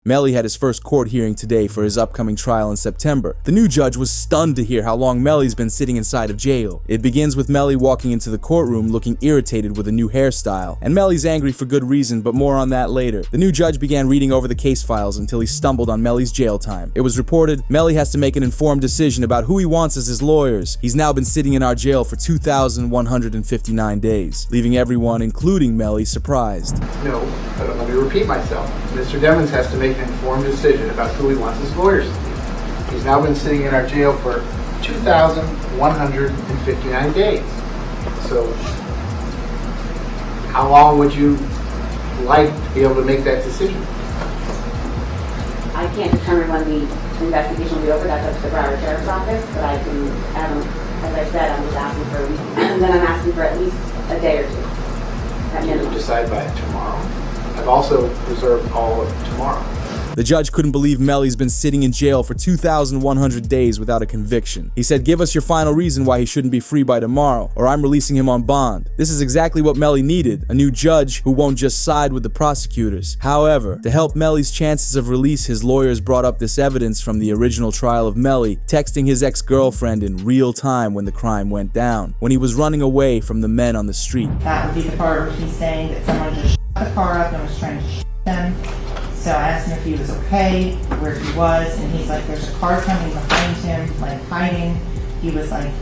Melly had his first court hearing today for his upcoming trial in September. The new judge was stunned to hear how long Melly's been sitting inside of jail. It begins with Melly walking into the courtroom looking irritated with a new hairstyle. And Melly's angry for good reason, but more on that later. The new judge began reading over the case files until he stumbled on Melly's jail time. It was reported Melly has to make an informed decision about who he wants as his lawyers. He's now been sitting in our jail for 2,159 days, leaving everyone, including Melly, surprised. No, but let me repeat myself. Mr. Devins has to make an informed decision about who he wants his lawyers to be. He's now been sitting in our jail for 2,159 days. So, how long would you like to be able to make that decision? I can't determine when the investigation will be over. That's up to the Broward Sheriff's Office, but I can, as I said, I'm just asking for a week. And then I'm asking for at least a day or two. Can you decide by tomorrow? I've also reserved all of tomorrow. The judge couldn't believe Melly's been sitting in jail for 2,100 days without a conviction. He said, "Give us your final reason why he shouldn't be free by tomorrow, or I'm releasing him on bond." This is exactly what Melly needed, a new judge who won't just side with the prosecutors. However, to help Melly's chances of release, his lawyers brought up this evidence from the original trial of Melly, texting his ex-girlfriend in real time when the crime went down, when he was running away from the men on the street. That would be the part where he's saying that someone just shot the car up and was trying to shoot them. So I asked him if he was okay, where he was, and he's like, there's a car coming behind him, like hiding. He was like,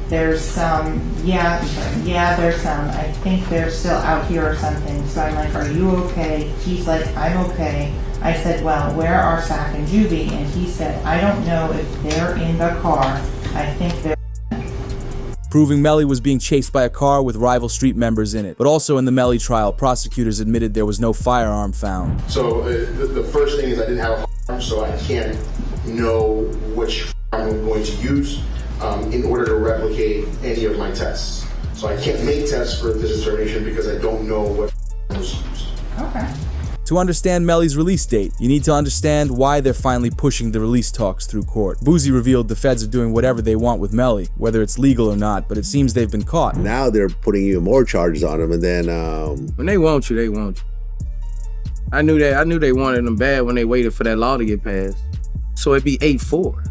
there's some, yeah, he's like, yeah, there's some, I think they're still out here or something. So I'm like, are you okay? He's like, I'm okay. I said, well, where are Sack and Juvie? And he said, I don't know if they're in the car. I think they're proving Melly was being chased by a car with rival street members in it. But also in the Melly trial, prosecutors admitted there was no firearm found. So the first thing is I didn't have a firearm, so I can't know which firearm I'm going to use in order to replicate any of my tests. So I can't make tests for this determination because I don't know what firearm was used. okay. To understand Melly's release date, you need to understand why they're finally pushing the release talks through court. Boozy revealed the feds are doing whatever they want with Melly, whether it's legal or not, but it seems they've been caught. Now they're putting even more charges on him, and then when they want you, they want you. I knew they wanted him bad when they waited for that law to get passed. So it'd be 8-4.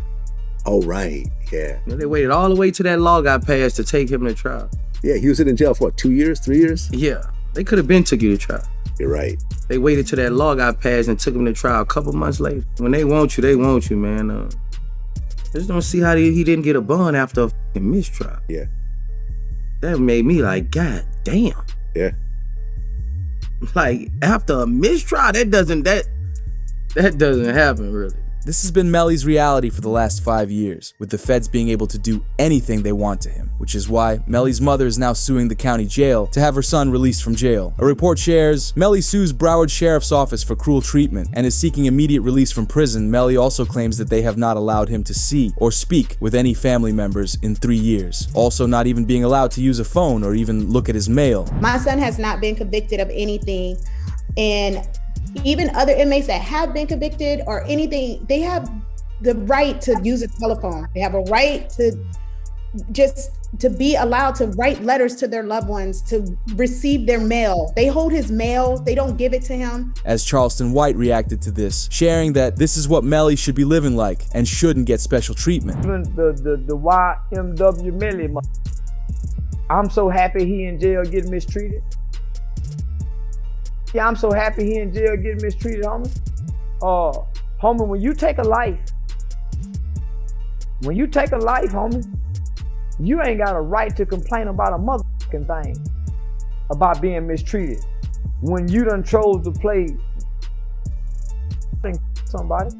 oh right, yeah. You know, they waited all the way till that law got passed to take him to trial. Yeah, he was in jail for what, 2 years, 3 years? Yeah, they could have been took you to trial. You're right. They waited till that law got passed and took him to trial a couple months later. When they want you, man. Just don't see how he didn't get a bond after a fucking mistrial. Yeah. That made me like, God damn. Yeah. Like, after a mistrial, that doesn't happen, really. This has been Melly's reality for the last 5 years, with the feds being able to do anything they want to him, which is why Melly's mother is now suing the county jail to have her son released from jail. A report shares, Melly sues Broward Sheriff's Office for cruel treatment and is seeking immediate release from prison. Melly also claims that they have not allowed him to see or speak with any family members in 3 years, also not even being allowed to use a phone or even look at his mail. My son has not been convicted of anything, and even other inmates that have been convicted or anything, they have the right to use a telephone. They have a right to be allowed to write letters to their loved ones, to receive their mail. They hold his mail, they don't give it to him. As Charleston White reacted to this, sharing that this is what Melly should be living like and shouldn't get special treatment. Even the YNW Melly, I'm so happy he in jail getting mistreated. Yeah, I'm so happy he in jail getting mistreated, homie. Homie, when you take a life, homie, you ain't got a right to complain about a motherfucking thing about being mistreated when you done chose to play somebody.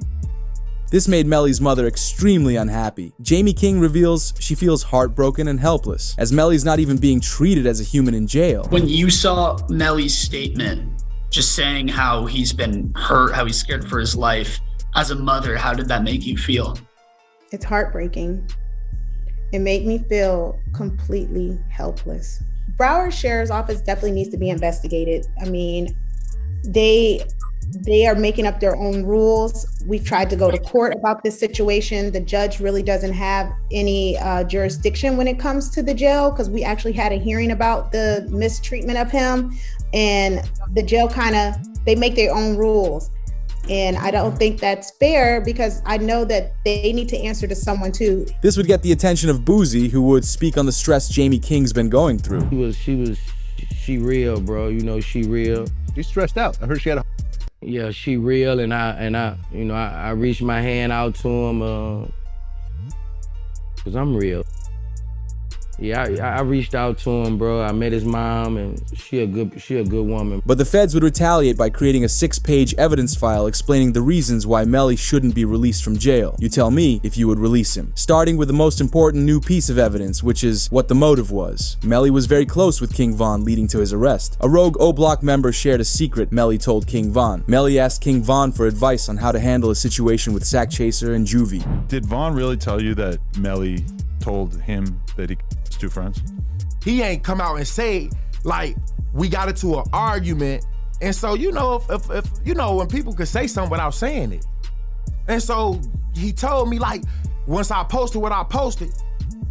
This made Melly's mother extremely unhappy. Jamie King reveals she feels heartbroken and helpless, as Melly's not even being treated as a human in jail. When you saw Melly's statement, just saying how he's been hurt, how he's scared for his life, as a mother, how did that make you feel? It's heartbreaking. It made me feel completely helpless. Broward Sheriff's Office definitely needs to be investigated. I mean, they are making up their own rules. We've tried to go to court about this situation. The judge really doesn't have any jurisdiction when it comes to the jail, because we actually had a hearing about the mistreatment of him, and the jail they make their own rules. And I don't think that's fair because I know that they need to answer to someone too. This would get the attention of Boozy, who would speak on the stress Jamie King's been going through. She real, bro. You know, she real. She's stressed out. I heard she had a... Yeah, she real, and I reached my hand out to him, cause I'm real. Yeah, I reached out to him, bro. I met his mom, and she a good woman. But the feds would retaliate by creating a 6-page evidence file explaining the reasons why Melly shouldn't be released from jail. You tell me if you would release him. Starting with the most important new piece of evidence, which is what the motive was. Melly was very close with King Von, leading to his arrest. A rogue O-Block member shared a secret Melly told King Von. Melly asked King Von for advice on how to handle a situation with Sack Chaser and Juvie. Did Von really tell you that Melly told him that he was two friends? He ain't come out and say, like, we got into an argument. And so, you know, if you know, when people could say something without saying it. And so he told me, like, once I posted what I posted,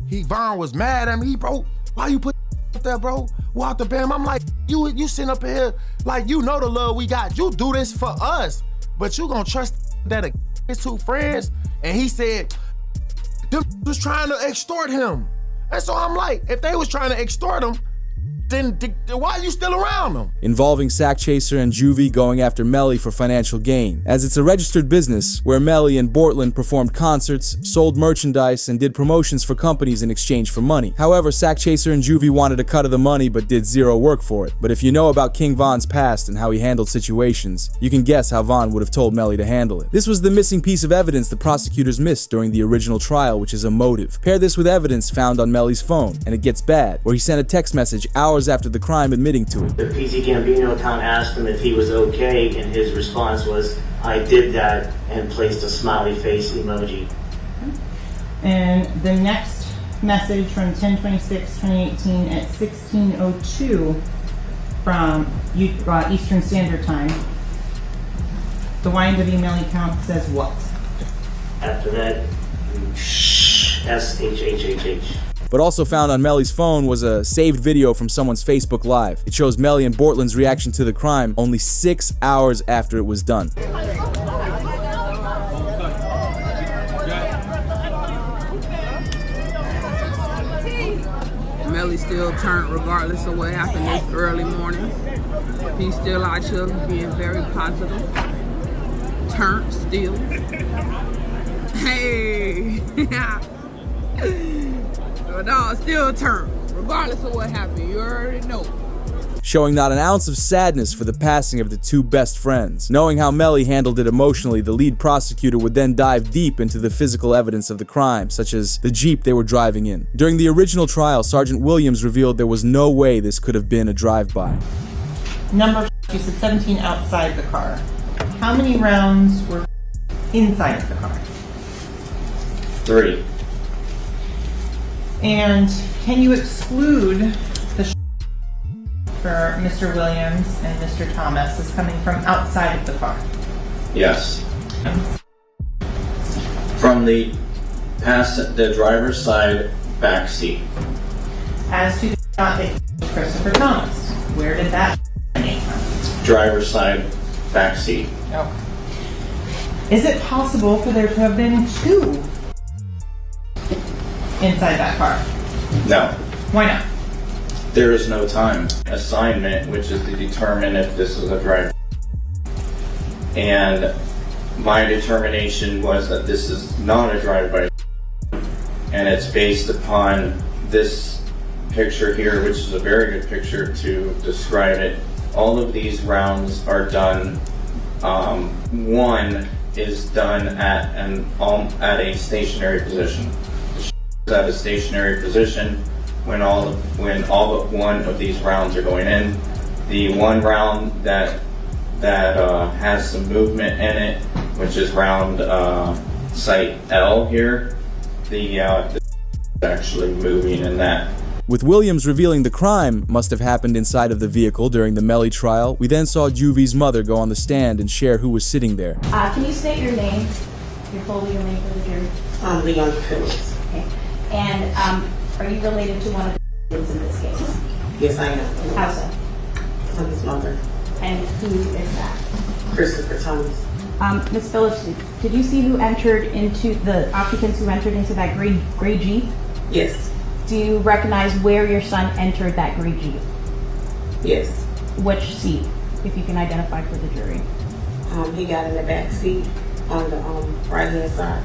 Von was mad at me. Bro, why you put up there, bro? Walk the bam. I'm like, you sitting up here, like, you know the love we got. You do this for us, but you gonna trust that his two friends? And he said, them was trying to extort him. And so I'm like, if they was trying to extort him, then why are you still around them? Involving Sack Chaser and Juvie going after Melly for financial gain, as it's a registered business where Melly and Bortland performed concerts, sold merchandise, and did promotions for companies in exchange for money. However, Sack Chaser and Juvie wanted a cut of the money but did zero work for it. But if you know about King Von's past and how he handled situations, you can guess how Von would have told Melly to handle it. This was the missing piece of evidence the prosecutors missed during the original trial, which is a motive. Pair this with evidence found on Melly's phone, and it gets bad, where he sent a text message hours after the crime admitting to it. The PC Gambino account asked him if he was okay, and his response was, I did that, and placed a smiley face emoji. And the next message from 10/26/2018 at 16:02 from Eastern Standard Time. The YNW Melly account says what? After that, SHHHH. But also found on Melly's phone was a saved video from someone's Facebook Live. It shows Melly and Bortland's reaction to the crime only 6 hours after it was done. Melly still turned regardless of what happened this early morning. He's still out here being very positive. Turned still. Hey! But no, still turn, regardless of what happened. You already know. Showing not an ounce of sadness for the passing of the two best friends. Knowing how Melly handled it emotionally, the lead prosecutor would then dive deep into the physical evidence of the crime, such as the Jeep they were driving in. During the original trial, Sergeant Williams revealed there was no way this could have been a drive-by. Number, you said 17 outside the car. How many rounds were inside of the car? 3. And can you exclude the for Mr. Williams and Mr. Thomas as coming from outside of the car? Yes. From the driver's side back seat. As to the shot that was Christopher Thomas, where did that come from? Driver's side back seat. Okay. Is it possible for there to have been 2 inside that car? No. Why not? There is no time assignment, which is to determine if this is a driver. And my determination was that this is not a drive-by. And it's based upon this picture here, which is a very good picture to describe it. All of these rounds are done. One is done at a stationary position. At a stationary position when all but one of these rounds are going in. The one round that has some movement in it, which is round site L here, the actually moving in that. With Williams revealing the crime must have happened inside of the vehicle during the Melly trial, we then saw Juvie's mother go on the stand and share who was sitting there. Can you state your name, your full legal name for the jury? I'm Leon Phillips. Okay. And are you related to one of the victims in this case? Yes, I am. How so? I'm his mother. And who is that? Christopher Thomas. Ms. Phillips, did you see who entered into the occupants who entered into that gray Jeep? Yes. Do you recognize where your son entered that gray Jeep? Yes. Which seat, if you can identify for the jury? He got in the back seat on the right-hand side.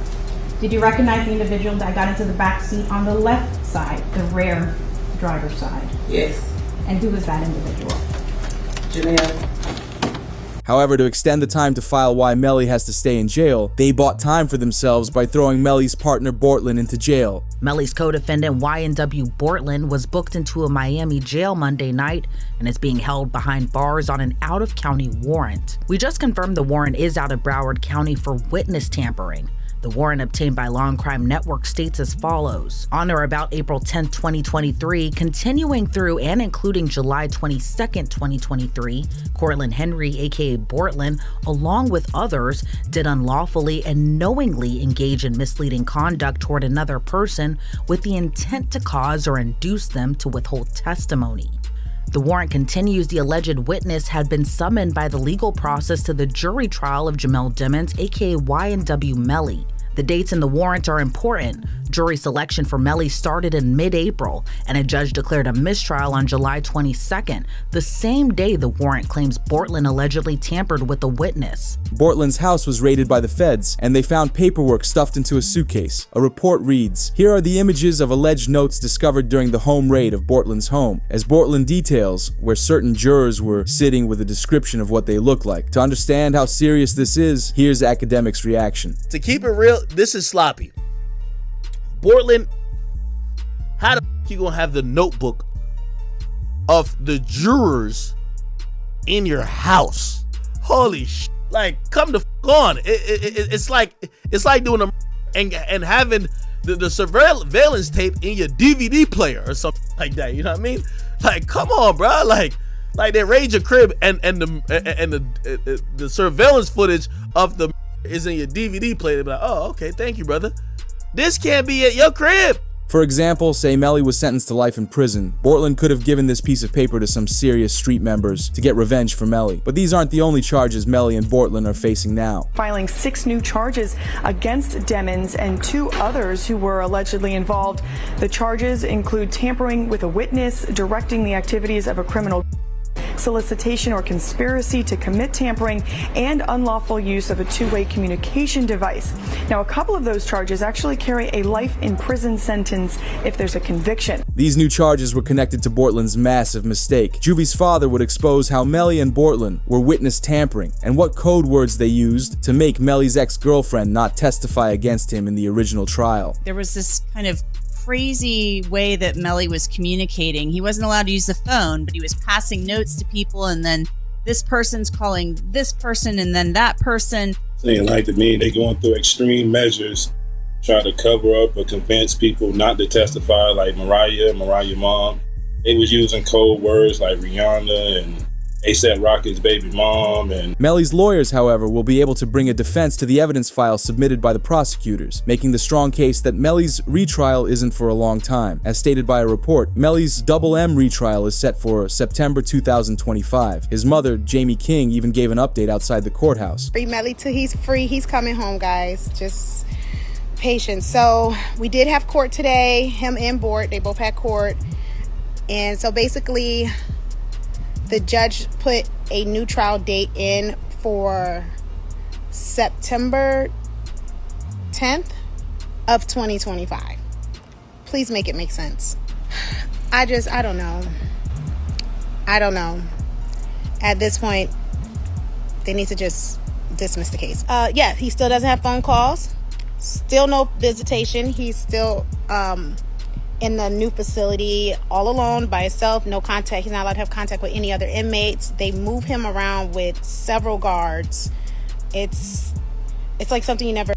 Did you recognize the individual that got into the back seat on the left side, the rear driver's side? Yes. And who was that individual? Janelle. However, to extend the time to file why Melly has to stay in jail, they bought time for themselves by throwing Melly's partner Bortland into jail. Melly's co-defendant YNW Bortland was booked into a Miami jail Monday night and is being held behind bars on an out-of-county warrant. We just confirmed the warrant is out of Broward County for witness tampering. The warrant obtained by Law and Crime Network states as follows. On or about April 10, 2023, continuing through and including July 22, 2023, Cortland Henry, aka Bortland, along with others, did unlawfully and knowingly engage in misleading conduct toward another person with the intent to cause or induce them to withhold testimony. The warrant continues the alleged witness had been summoned by the legal process to the jury trial of Jamel Dimmons, aka YNW Melly. The dates in the warrant are important. Jury selection for Melly started in mid-April, and a judge declared a mistrial on July 22nd, the same day the warrant claims Bortland allegedly tampered with the witness. Bortland's house was raided by the feds, and they found paperwork stuffed into a suitcase. A report reads, "Here are the images of alleged notes discovered during the home raid of Bortland's home," as Bortland details where certain jurors were sitting with a description of what they look like. To understand how serious this is, here's Academic's reaction. To keep it real, this is sloppy. Bortland, how the f you gonna have the notebook of the jurors in your house? Holy sh! Like, come the f on! It's like doing a and having the surveillance tape in your DVD player or something like that. You know what I mean? Like, come on, bro! Like they raid your crib and the surveillance footage of the is in your DVD player. They be like, oh, okay, thank you, brother. This can't be at your crib. For example, say Melly was sentenced to life in prison. Bortland could have given this piece of paper to some serious street members to get revenge for Melly. But these aren't the only charges Melly and Bortland are facing now. Filing 6 new charges against Dimmons and 2 others who were allegedly involved. The charges include tampering with a witness, directing the activities of a criminal, solicitation or conspiracy to commit tampering, and unlawful use of a two-way communication device. Now, a couple of those charges actually carry a life in prison sentence if there's a conviction. These new charges were connected to Bortland's massive mistake. Juvie's father would expose how Melly and Bortland were witness tampering and what code words they used to make Melly's ex-girlfriend not testify against him in the original trial. There was this kind of crazy way that Melly was communicating. He wasn't allowed to use the phone, but he was passing notes to people, and then this person's calling this person and then that person. Saying like to me, they going through extreme measures, trying to cover up or convince people not to testify, like Mariah mom. They was using code words like Rihanna and A$AP Rocky's baby mom. And Melly's lawyers, however, will be able to bring a defense to the evidence file submitted by the prosecutors, making the strong case that Melly's retrial isn't for a long time. As stated by a report, Melly's Double M retrial is set for September 2025. His mother, Jamie King, even gave an update outside the courthouse. Free Melly till he's free. He's coming home, guys. Just patience. So we did have court today. Him and Bort, they both had court. And so basically, the judge put a new trial date in for September 10th of 2025. Please make it make sense. I don't know. I don't know. At this point, they need to just dismiss the case. Yeah, he still doesn't have phone calls. Still no visitation. He's still in the new facility all alone by himself, no contact. He's not allowed to have contact with any other inmates. They move him around with several guards. It's like something you never